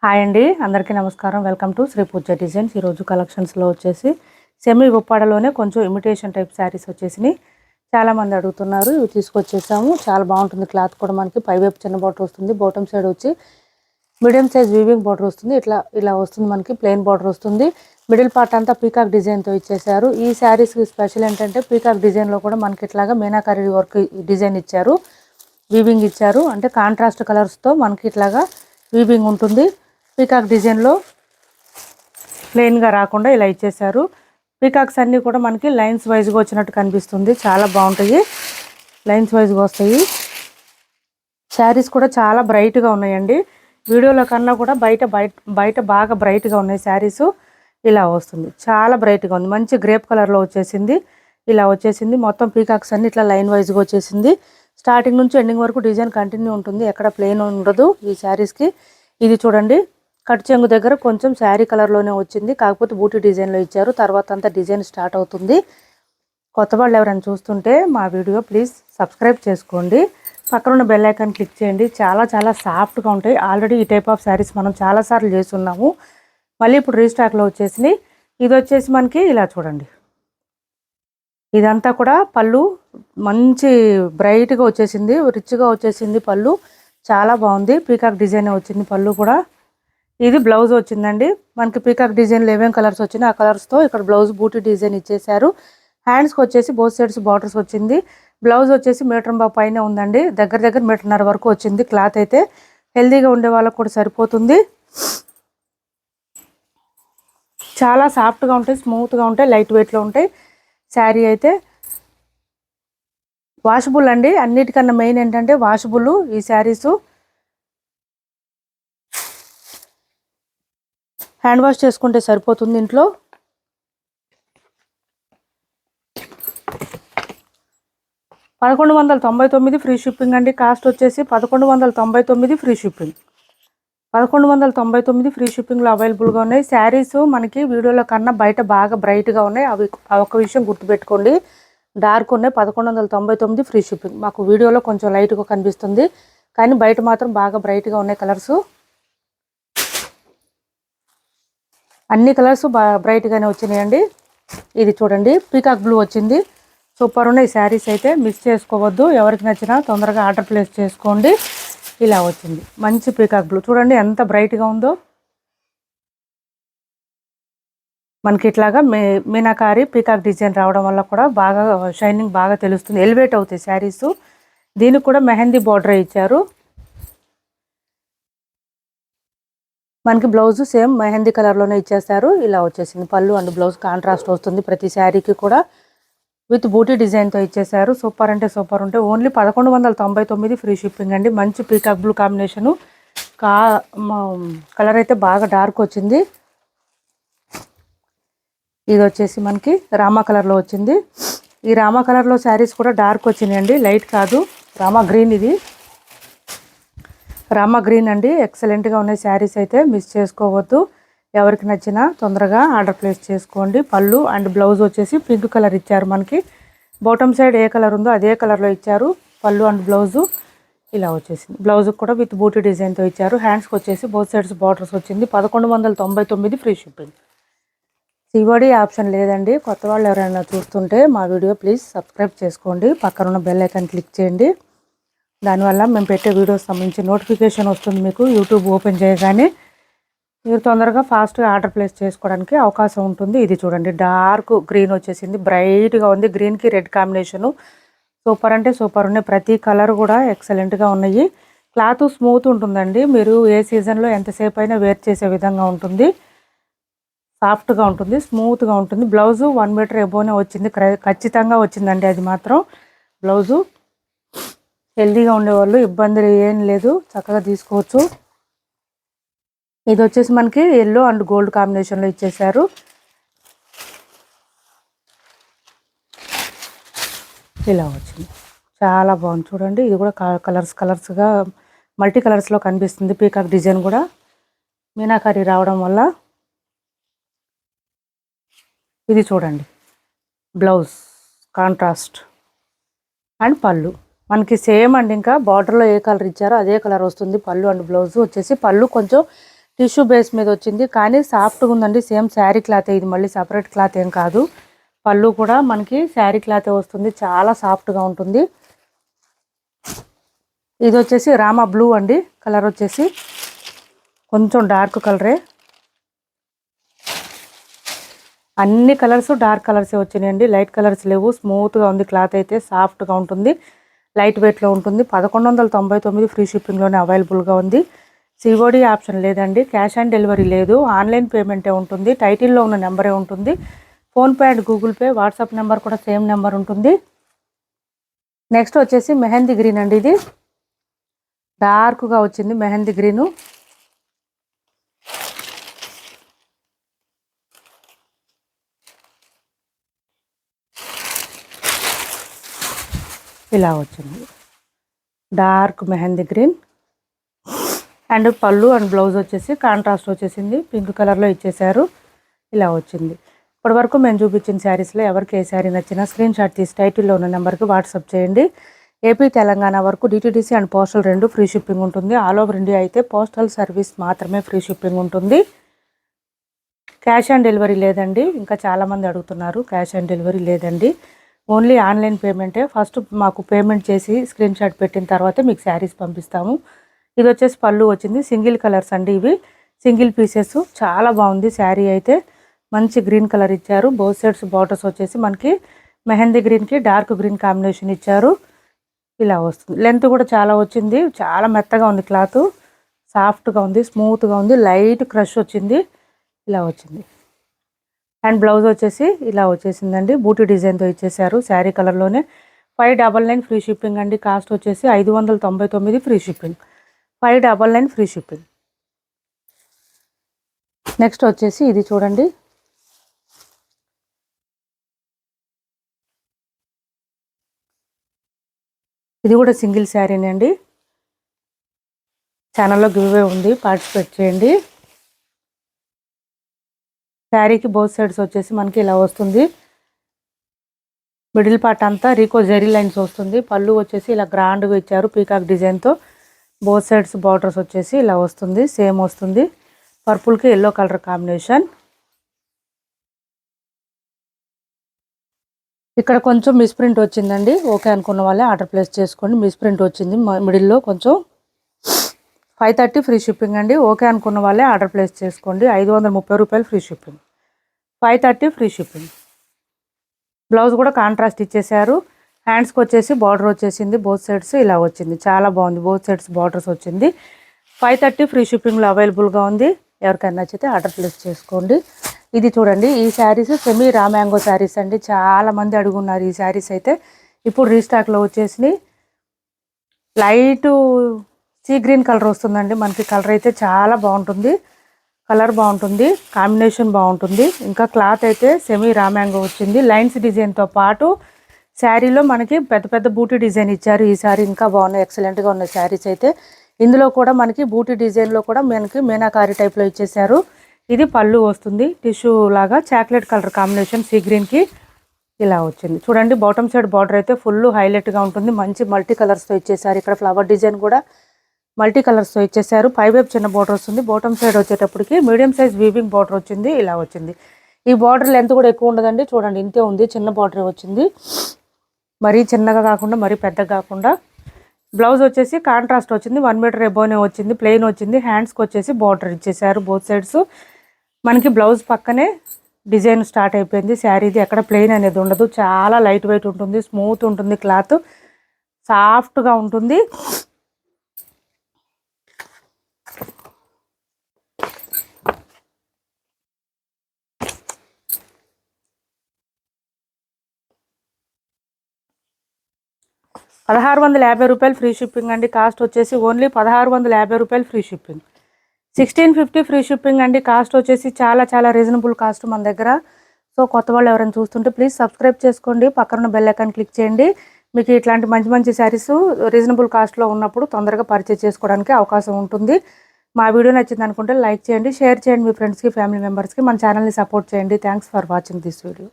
Hi అండి, అందరికీ నమస్కారం. Welcome to Sri Pooja designs. ఈరోజు కలెక్షన్స్లో వచ్చేసి సెమీ ఉప్పాడలోనే కొంచెం ఇమిటేషన్ టైప్ శారీస్ వచ్చేసి చాలామంది అడుగుతున్నారు. ఇవి తీసుకొచ్చేసాము. చాలా బాగుంటుంది. క్లాత్ కూడా మనకి పైవైపు చిన్న బార్డర్ వస్తుంది, బాటమ్ సైడ్ వచ్చి మీడియం సైజ్ వీవింగ్ బార్డర్ వస్తుంది. ఇలా వస్తుంది. మనకి ప్లెయిన్ బార్డర్ వస్తుంది. మిడిల్ పార్ట్ అంతా పీకాక్ డిజైన్తో ఇచ్చేసారు. ఈ శారీస్కి స్పెషల్ ఏంటంటే పీకాక్ డిజైన్లో కూడా మనకి ఇట్లాగా మీనాకరీ వర్క్ డిజైన్ ఇచ్చారు, వీవింగ్ ఇచ్చారు. అంటే కాంట్రాస్ట్ కలర్స్తో మనకి ఇట్లాగా వీవింగ్ ఉంటుంది. పీకాక్ డిజైన్లో ప్లెయిన్గా రాకుండా ఇలా ఇచ్చేసారు. పీకాక్స్ అన్నీ కూడా మనకి లైన్స్ వైజ్గా వచ్చినట్టు కనిపిస్తుంది. చాలా బాగుంటాయి, లైన్స్ వైజ్గా వస్తాయి. శారీస్ కూడా చాలా బ్రైట్గా ఉన్నాయండి. వీడియోలో కన్నా కూడా బయట బాగా బ్రైట్గా ఉన్నాయి శారీస్. ఇలా వస్తుంది, చాలా బ్రైట్గా ఉంది. మంచి గ్రేప్ కలర్లో వచ్చేసింది. ఇలా వచ్చేసింది. మొత్తం పీకాక్స్ అన్ని ఇట్లా లైన్ వైజ్గా వచ్చేసింది. స్టార్టింగ్ నుంచి ఎండింగ్ వరకు డిజైన్ కంటిన్యూ ఉంటుంది, ఎక్కడ ప్లెయిన్ ఉండదు ఈ శారీస్కి. ఇది చూడండి, కట్ చెంగు దగ్గర కొంచెం శారీ కలర్లోనే వచ్చింది, కాకపోతే బూటీ డిజైన్లో ఇచ్చారు. తర్వాత అంతా డిజైన్ స్టార్ట్ అవుతుంది. కొత్త వాళ్ళు ఎవరైనా చూస్తుంటే మా వీడియో ప్లీజ్ సబ్స్క్రైబ్ చేసుకోండి. పక్కన ఉన్న బెల్ ఐకాన్ క్లిక్ చేయండి. చాలా సాఫ్ట్గా ఉంటాయి. ఆల్రెడీ ఈ టైప్ ఆఫ్ శారీస్ మనం చాలాసార్లు చేస్తున్నాము. మళ్ళీ ఇప్పుడు రీస్టాక్లో వచ్చేసినాయి. ఇది వచ్చేసి మనకి ఇలా చూడండి, ఇదంతా కూడా పళ్ళు మంచి బ్రైట్గా వచ్చేసింది, రిచ్గా వచ్చేసింది. పళ్ళు చాలా బాగుంది. పీకాక్ డిజైన్ వచ్చింది పళ్ళు కూడా. ఇది బ్లౌజ్ వచ్చిందండి. మనకి పీకాక్ డిజైన్లో ఏమేం కలర్స్ వచ్చినాయి ఆ కలర్స్తో ఇక్కడ బ్లౌజ్ బూటీ డిజైన్ ఇచ్చేసారు. హ్యాండ్స్కి వచ్చేసి బోత్ సైడ్స్ బార్డర్స్ వచ్చింది. బ్లౌజ్ వచ్చేసి మీటర్ పైన ఉందండి. దగ్గర మీటర్న్నర వరకు వచ్చింది. క్లాత్ అయితే హెల్దీగా ఉండే వాళ్ళకు కూడా సరిపోతుంది. చాలా సాఫ్ట్గా ఉంటాయి, స్మూత్గా ఉంటాయి, లైట్ వెయిట్లో ఉంటాయి. శారీ అయితే వాషబుల్ అండి. అన్నిటికన్నా మెయిన్ ఏంటంటే వాషబుల్. ఈ శారీసు హ్యాండ్ వాష్ చేసుకుంటే సరిపోతుంది ఇంట్లో. $1199 ఫ్రీ షిప్పింగ్ అండి. కాస్ట్ వచ్చేసి $1199 ఫ్రీ షిప్పింగ్. 1199 ఫ్రీ షిప్పింగ్లో అవైలబుల్గా ఉన్నాయి. శారీస్ మనకి వీడియోలో కన్నా బయట బాగా బ్రైట్గా ఉన్నాయి. అవి ఒక విషయం గుర్తుపెట్టుకోండి, డార్క్ ఉన్నాయి. 1199 ఫ్రీ షిప్పింగ్. మాకు వీడియోలో కొంచెం లైట్గా కనిపిస్తుంది, కానీ బయట మాత్రం బాగా బ్రైట్గా ఉన్నాయి కలర్స్. అన్ని కలర్స్ బ్రైట్గానే వచ్చినాయండి. ఇది చూడండి, పీకాక్ బ్లూ వచ్చింది. సూపర్ ఉన్నాయి శారీస్ అయితే, మిస్ చేసుకోవద్దు. ఎవరికి నచ్చినా తొందరగా ఆర్డర్ ప్లేస్ చేసుకోండి. ఇలా వచ్చింది మంచి పీకాక్ బ్లూ. చూడండి ఎంత బ్రైట్గా ఉందో. మనకి ఇట్లాగా మీనాకారి పీకాక్ డిజైన్ రావడం వల్ల కూడా బాగా షైనింగ్ బాగా తెలుస్తుంది, ఎలివేట్ అవుతాయి శారీస్. దీనికి కూడా మెహందీ బార్డర్ ఇచ్చారు. మనకి బ్లౌజ్ సేమ్ మెహందీ కలర్లోనే ఇచ్చేస్తారు. ఇలా వచ్చేసింది. పళ్ళు అండ్ బ్లౌజ్ కాంట్రాస్ట్ వస్తుంది ప్రతి శారీకి కూడా. విత్ బూటీ డిజైన్తో ఇచ్చేసారు. సూపర్ అంటే సూపర్ ఉంటాయి. ఓన్లీ 1199 ఫ్రీ షిప్పింగ్ అండి. మంచి పీకాక్ బ్లూ కాంబినేషను. కలర్ అయితే బాగా డార్క్ వచ్చింది. ఇది వచ్చేసి మనకి రామా కలర్లో వచ్చింది. ఈ రామా కలర్లో శారీస్ కూడా డార్క్ వచ్చినాయండి, లైట్ కాదు. రామా గ్రీన్, ఇది రామా గ్రీన్ అండి. ఎక్సలెంట్గా ఉన్నాయి శారీస్ అయితే, మిస్ చేసుకోవద్దు. ఎవరికి నచ్చినా తొందరగా ఆర్డర్ ప్లేస్ చేసుకోండి. పళ్ళు అండ్ బ్లౌజ్ వచ్చేసి పింక్ కలర్ ఇచ్చారు. మనకి బాటమ్ సైడ్ ఏ కలర్ ఉందో అదే కలర్లో ఇచ్చారు. పళ్ళు అండ్ బ్లౌజు ఇలా వచ్చేసింది. బ్లౌజ్ కూడా విత్ బూటీ డిజైన్తో ఇచ్చారు. హ్యాండ్స్కి వచ్చేసి బోత్ సైడ్స్ బార్డర్స్ వచ్చింది. 1199 ఫ్రీ షిప్పింగ్. సివడి ఆప్షన్ లేదండి. కొత్త వాళ్ళు ఎవరైనా చూస్తుంటే మా వీడియో ప్లీజ్ సబ్స్క్రైబ్ చేసుకోండి. పక్కన ఉన్న బెల్ ఐకాన్ క్లిక్ చేయండి. దానివల్ల మేము పెట్టే వీడియోస్ సంబంధించి నోటిఫికేషన్ వస్తుంది మీకు. యూట్యూబ్ ఓపెన్ చేయగానే మీరు తొందరగా ఫాస్ట్గా ఆర్డర్ ప్లేస్ చేసుకోవడానికి అవకాశం ఉంటుంది. ఇది చూడండి, డార్క్ గ్రీన్ వచ్చేసింది, బ్రైట్గా ఉంది. గ్రీన్కి రెడ్ కాంబినేషను. సూపర్ అంటే సూపర్ ఉన్నాయి. ప్రతి కలర్ కూడా ఎక్సలెంట్గా ఉన్నాయి. క్లాత్ స్మూత్ ఉంటుందండి. మీరు ఏ సీజన్లో ఎంతసేపు అయినా వేర్ చేసే విధంగా ఉంటుంది. సాఫ్ట్గా ఉంటుంది, స్మూత్గా ఉంటుంది. బ్లౌజు 1 మీటర్ ఎబోనే వచ్చింది, ఖచ్చితంగా వచ్చిందండి. అది మాత్రం బ్లౌజు హెల్దీగా ఉండేవాళ్ళు ఇబ్బందులు ఏం లేదు, చక్కగా తీసుకోవచ్చు. ఇది వచ్చేసి మనకి ఎల్లో అండ్ గోల్డ్ కాంబినేషన్లో ఇచ్చేసారు. ఇలా వచ్చింది, చాలా బాగుంది. చూడండి, ఇది కూడా కలర్స్గా మల్టీ కలర్స్లో కనిపిస్తుంది. పీకాక్ డిజైన్ కూడా మీనాకరీ రావడం వల్ల. ఇది చూడండి, బ్లౌజ్ కాంట్రాస్ట్ అండ్ పళ్ళు మనకి సేమ్ అండి. ఇంకా బార్డర్లో ఏ కలర్ ఇచ్చారో అదే కలర్ వస్తుంది. పళ్ళు అండ్ బ్లౌజ్ వచ్చేసి, పళ్ళు కొంచెం టిష్యూ బేస్ మీద వచ్చింది, కానీ సాఫ్ట్గా ఉందండి. సేమ్ శారీ క్లాత్, ఇది మళ్ళీ సపరేట్ క్లాత్ ఏం కాదు. పళ్ళు కూడా మనకి శారీ క్లాతే వస్తుంది, చాలా సాఫ్ట్గా ఉంటుంది. ఇది వచ్చేసి రామా బ్లూ అండి. కలర్ వచ్చేసి కొంచెం డార్క్ కలరే. అన్ని కలర్స్ డార్క్ కలర్సే వచ్చినాయండి, లైట్ కలర్స్ లేవు. స్మూత్గా ఉంది క్లాత్, అయితే సాఫ్ట్గా ఉంటుంది, లైట్ వెయిట్లో ఉంటుంది. 1199 ఫ్రీ షిప్పింగ్లోనే అవైలబుల్గా ఉంది. సిఓడి ఆప్షన్ లేదండి, క్యాష్ ఆన్ డెలివరీ లేదు, ఆన్లైన్ పేమెంటే ఉంటుంది. టైటిల్లో ఉన్న నెంబరే ఉంటుంది. PhonePe and Google pay, WhatsApp number కూడా సేమ్ నెంబర్ ఉంటుంది. నెక్స్ట్ వచ్చేసి మెహందీ గ్రీన్ అండి. ఇది డార్క్గా వచ్చింది మెహందీ గ్రీను. ఇలా వచ్చింది డార్క్ మెహందీ గ్రీన్. అండ్ పళ్ళు అండ్ బ్లౌజ్ వచ్చేసి కాంట్రాస్ట్ వచ్చేసింది, పింక్ కలర్లో ఇచ్చేసారు. ఇలా వచ్చింది. ఇప్పటివరకు మేము చూపించిన శారీస్లో ఎవరికి ఏ శారీ నచ్చినా స్క్రీన్ షాట్ తీసి టైటిల్లో ఉన్న నెంబర్కి వాట్సాప్ చేయండి. ఏపీ తెలంగాణ వరకు DTDC and postal 2 free shipping ఉంటుంది. ఆల్ ఓవర్ ఇండియా అయితే పోస్టల్ సర్వీస్ మాత్రమే ఫ్రీ షిప్పింగ్ ఉంటుంది. క్యాష్ ఆన్ డెలివరీ లేదండి. ఇంకా చాలామంది అడుగుతున్నారు, క్యాష్ ఆన్ డెలివరీ లేదండి, ఓన్లీ ఆన్లైన్ పేమెంటే. ఫస్ట్ మాకు పేమెంట్ చేసి స్క్రీన్ షాట్ పెట్టిన తర్వాతే మీకు శారీస్ పంపిస్తాము. ఇది వచ్చేసి పళ్ళు వచ్చింది, సింగిల్ కలర్స్ అండి, ఇవి సింగిల్ పీసెస్. చాలా బాగుంది శారీ అయితే. మంచి గ్రీన్ కలర్ ఇచ్చారు. బోత్ సైడ్స్ బార్డర్స్ వచ్చేసి మనకి మెహందీ గ్రీన్కి డార్క్ గ్రీన్ కాంబినేషన్ ఇచ్చారు. ఇలా వస్తుంది. లెంత్ కూడా చాలా వచ్చింది, చాలా మెత్తగా ఉంది క్లాత్, సాఫ్ట్గా ఉంది, స్మూత్గా ఉంది, లైట్ క్రష్ వచ్చింది. ఇలా వచ్చింది. అండ్ బ్లౌజ్ వచ్చేసి ఇలా వచ్చేసిందండి, బూటీ డిజైన్తో ఇచ్చేసారు శారీ కలర్లోనే. 599 ఫ్రీ షిప్పింగ్ అండి. కాస్ట్ వచ్చేసి 599 free shipping, 599 free shipping. Next వచ్చేసి ఇది చూడండి, ఇది కూడా సింగిల్ శారీనే అండి. ఛానల్లో గివ్వే ఉంది, పార్టిసిపేట్ చేయండి. శారీకి బోత్ సైడ్స్ వచ్చేసి మనకి ఇలా వస్తుంది. మిడిల్ పార్ట్ అంతా రీకో జెరీ లైన్స్ వస్తుంది. పళ్ళు వచ్చేసి ఇలా గ్రాండ్గా ఇచ్చారు పీకాక్ డిజైన్తో. బోత్ సైడ్స్ బార్డర్స్ వచ్చేసి ఇలా వస్తుంది, సేమ్ వస్తుంది. పర్పుల్కి ఎల్లో కలర్ కాంబినేషన్. ఇక్కడ కొంచెం మిస్ప్రింట్ వచ్చిందండి, ఓకే అనుకున్న వాళ్ళే ఆర్డర్ ప్లేస్ చేసుకోండి. మిస్ప్రింట్ వచ్చింది మిడిల్లో కొంచెం. 530 ఫ్రీ షిప్పింగ్ అండి. ఓకే అనుకున్న వాళ్ళే ఆర్డర్ ప్లేస్ చేసుకోండి. 530 రూపాయలు free shipping, 530 free shipping. Blouse కూడా కాంట్రాస్ట్ ఇచ్చేసారు. హ్యాండ్స్కి వచ్చేసి బార్డర్ వచ్చేసింది, బోత్ సైడ్స్ ఇలా వచ్చింది. చాలా బాగుంది, బోత్ సైడ్స్ బార్డర్స్ వచ్చింది. 530 ఫ్రీ షిప్పింగ్లో అవైలబుల్గా ఉంది. ఎవరికైనా నచ్చితే ఆర్డర్ ప్లేస్ చేసుకోండి. ఇది చూడండి, ఈ saris semi raw mango saris అండి. చాలామంది అడుగున్నారు ఈ శారీస్ అయితే. ఇప్పుడు రీస్టాక్లో వచ్చేసినాయి. లైటు సీ గ్రీన్ కలర్ వస్తుందండి మనకి. కలర్ అయితే చాలా బాగుంటుంది, కలర్ బాగుంటుంది, కాంబినేషన్ బాగుంటుంది. ఇంకా క్లాత్ అయితే సెమీ రా మ్యాంగో వచ్చింది. లైన్స్ డిజైన్తో పాటు శారీలో మనకి పెద్ద పెద్ద బూటీ డిజైన్ ఇచ్చారు. ఈ శారీ ఇంకా బాగున్నాయి, ఎక్సలెంట్గా ఉన్న శారీస్ అయితే. ఇందులో కూడా మనకి బూటీ డిజైన్లో కూడా మనకి మీనాకారి టైప్లో ఇచ్చేసారు. ఇది పళ్ళు వస్తుంది, టిష్యూ లాగా చాక్లెట్ కలర్ కాంబినేషన్ సీ గ్రీన్కి ఇలా వచ్చింది. చూడండి, బాటమ్ సైడ్ బార్డర్ అయితే ఫుల్ హైలైట్గా ఉంటుంది. మంచి మల్టీ కలర్స్తో ఇచ్చేసారు. ఇక్కడ ఫ్లవర్ డిజైన్ కూడా మల్టీ కలర్స్తో ఇచ్చేసారు. పైవైపు చిన్న బార్డర్ వస్తుంది. బాటమ్ సైడ్ వచ్చేటప్పటికి మీడియం సైజ్ వీవింగ్ బార్డర్ వచ్చింది. ఇలా వచ్చింది. ఈ బార్డర్ లెంత్ కూడా ఎక్కువ ఉండదండి, చూడండి ఇంతే ఉంది, చిన్న బార్డర్ వచ్చింది. మరీ చిన్నగా కాకుండా మరీ పెద్దగా కాకుండా. బ్లౌజ్ వచ్చేసి కాంట్రాస్ట్ వచ్చింది, 1 మీటర్ ఎబోనే వచ్చింది, ప్లెయిన్ వచ్చింది. హ్యాండ్స్కి వచ్చేసి బార్డర్ ఇచ్చేసారు బోత్ సైడ్స్. మనకి బ్లౌజ్ పక్కనే డిజైన్ స్టార్ట్ అయిపోయింది. శారీది ఎక్కడ ప్లెయిన్ అనేది ఉండదు, చాలా లైట్ వెయిట్ ఉంటుంది, స్మూత్ ఉంటుంది, క్లాత్ సాఫ్ట్గా ఉంటుంది. ₹1650 ఫ్రీ షిప్పింగ్ అండి. కాస్ట్ వచ్చేసి only ₹1650 free shipping. 1650 free shipping అండి. కాస్ట్ వచ్చేసి చాలా చాలా రీజనబుల్ కాస్ట్ మన దగ్గర. సో కొత్త వాళ్ళు ఎవరైనా చూస్తుంటే ప్లీజ్ సబ్స్క్రైబ్ చేసుకోండి, పక్కన బెల్ ఐకాన్ క్లిక్ చేయండి. మీకు ఇట్లాంటి మంచి మంచి శారీస్ రీజనబుల్ కాస్ట్లో ఉన్నప్పుడు తొందరగా పర్చేస్ చేసుకోవడానికి అవకాశం ఉంటుంది. మా వీడియో నచ్చింది అనుకుంటే లైక్ చేయండి, షేర్ చేయండి మీ ఫ్రెండ్స్కి, ఫ్యామిలీ మెంబర్స్కి. మన ఛానల్ని సపోర్ట్ చేయండి. Thanks for watching this video.